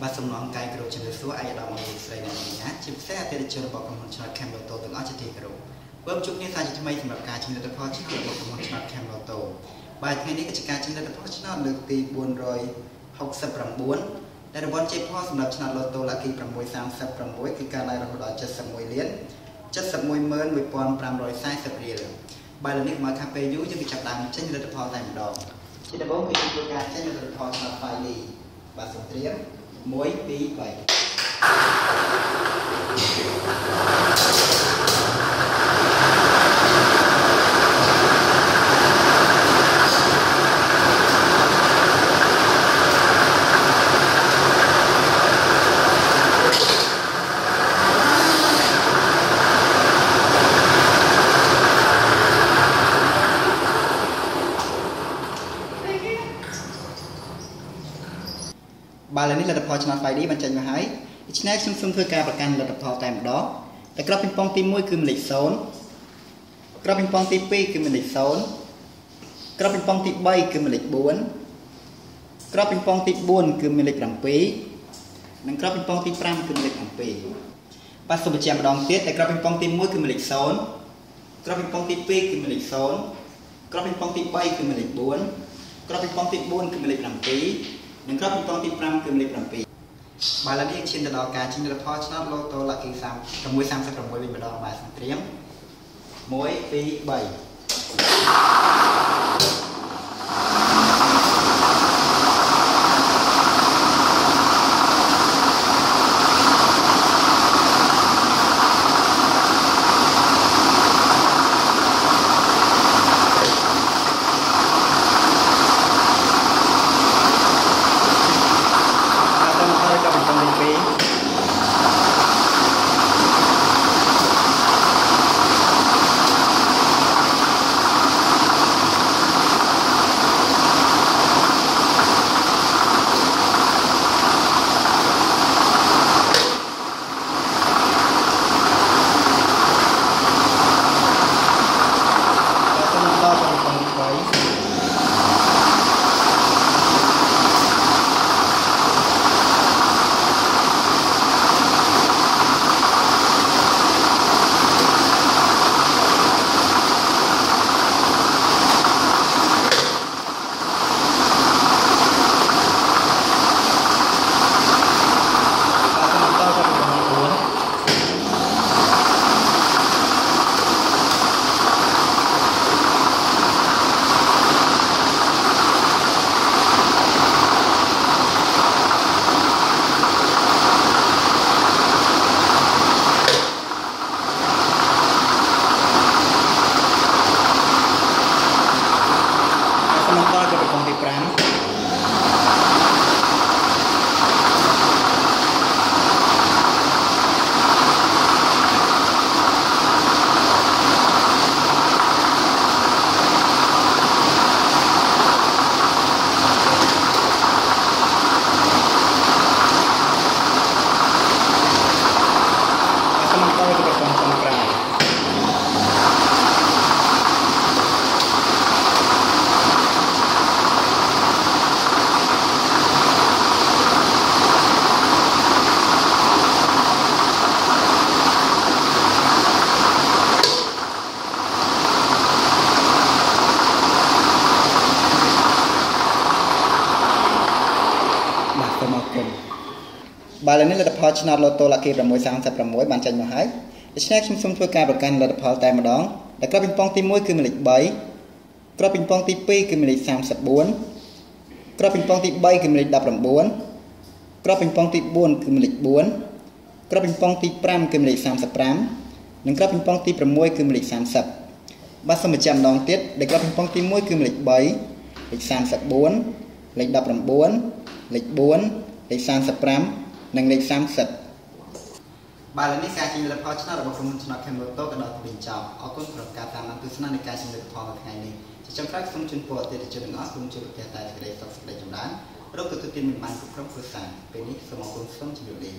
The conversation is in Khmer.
បាទសំណងកាយគ្រប់ជំនឿសួរអាយដល់មកស្រីអ្នកណាជាពិសេសអតិថិជនរបស់ក្រុមហ៊ុនឆ្នោត Camloto ទាំងអស់ជាទីគោរពព្រមជួបគ្នាសាជាថ្មីសម្រាប់ការជំនឿផលឆ្នោតរបស់ក្រុមហ៊ុនឆ្នោត Camloto បាទថ្ងៃនេះគឺជាការជំនឿផលឆ្នោតលើកទី469ដែលរង្វាន់ជ័យផលសម្រាប់ឆ្នោត Lotto Lucky 636គឺការឡើងរហូតដល់71លាន711,540រៀលបាទលើនេះមកខាងពេលយូរយើងចាប់ដើមចេញលទ្ធផលតែម្ដងជាដំបូងគឺយើងធ្វើការចេញលទ្ធផលឆ្នោត File បាទសូមត្រៀម1 2 3 បាទឥឡូវនេះលទ្ធផលឆ្នោត File បានចេញមកហើយដូច្នេះខ្ញុំសូមធ្វើការប្រកាន់លទ្ធផលតែម្ដងតែក្របពីងប៉ុងទី1គឺមានលេខ0ក្របពីងប៉ុងទី2គឺមានលេខ0ក្របពីងប៉ុងទី3គឺមានលេខ4ក្របពីងប៉ុងទី4គឺមានលេខ7និងក្របពីងប៉ុងទី5គឺមានលេខ7បាទសូមបញ្ជាក់ម្ដងទៀតតែក្របពីងប៉ុងទី1គឺមានលេខ0ក្របពីងប៉ុងទី2គឺមានលេខ0ក្របពីងប៉ុងទី3គឺមានលេខ4ក្របពីងប៉ុងទី4គឺមានលេខ7និងក្របពីងប៉ុងទី5គឺមានលេខ7បាទឥឡូវនេះឈានទៅដល់ការជិះលទ្ធផលឆ្នោត Lotto Lucky 636វិញម្ដងបាទសូមត្រៀម1 2 3បាទឥឡូវនេះលទ្ធផលឆ្នោត Lotto Lucky 636បានចេញមកហើយដូច្នេះខ្ញុំសូមធ្វើការប្រកាន់លទ្ធផលតែម្ដងដែលក្របពីងប៉ុងទី1គឺមានលេខ3ក្របពីងប៉ុងទី2គឺមានលេខ34ក្របពីងប៉ុងទី3គឺមានលេខ19ក្របពីងប៉ុងទី4គឺមានលេខ4ក្របពីងប៉ុងទី5គឺមានលេខ35និងក្របពីងប៉ុងទី6គឺមានលេខ30បាទសូមបញ្ជាក់ម្ដងទៀតដែលក្របពីងប៉ុងទី1គឺមានលេខ3លេខ34លេខ19លេខ4លេខ35និងលេខ30បាទឥឡូវនេះការជិះលទ្ធផលឆ្នោតរបស់ក្រុមហ៊ុនឆ្នោត Camloto ក៏ដល់ទីបញ្ចប់អរគុណសម្រាប់ការតាមដានទស្សនានៃការជិះលទ្ធផលនៅថ្ងៃនេះជាចុងក្រោយសូមជូនពរអតិថិជនទាំងអស់សូមជួបប្រទះតែសេចក្តីសុខសេចក្តីចម្រើនរកទទួលទានមានបានគ្រប់ក្រុមគ្រួសារពេលនេះសូមអរគុណសូមជម្រាបលា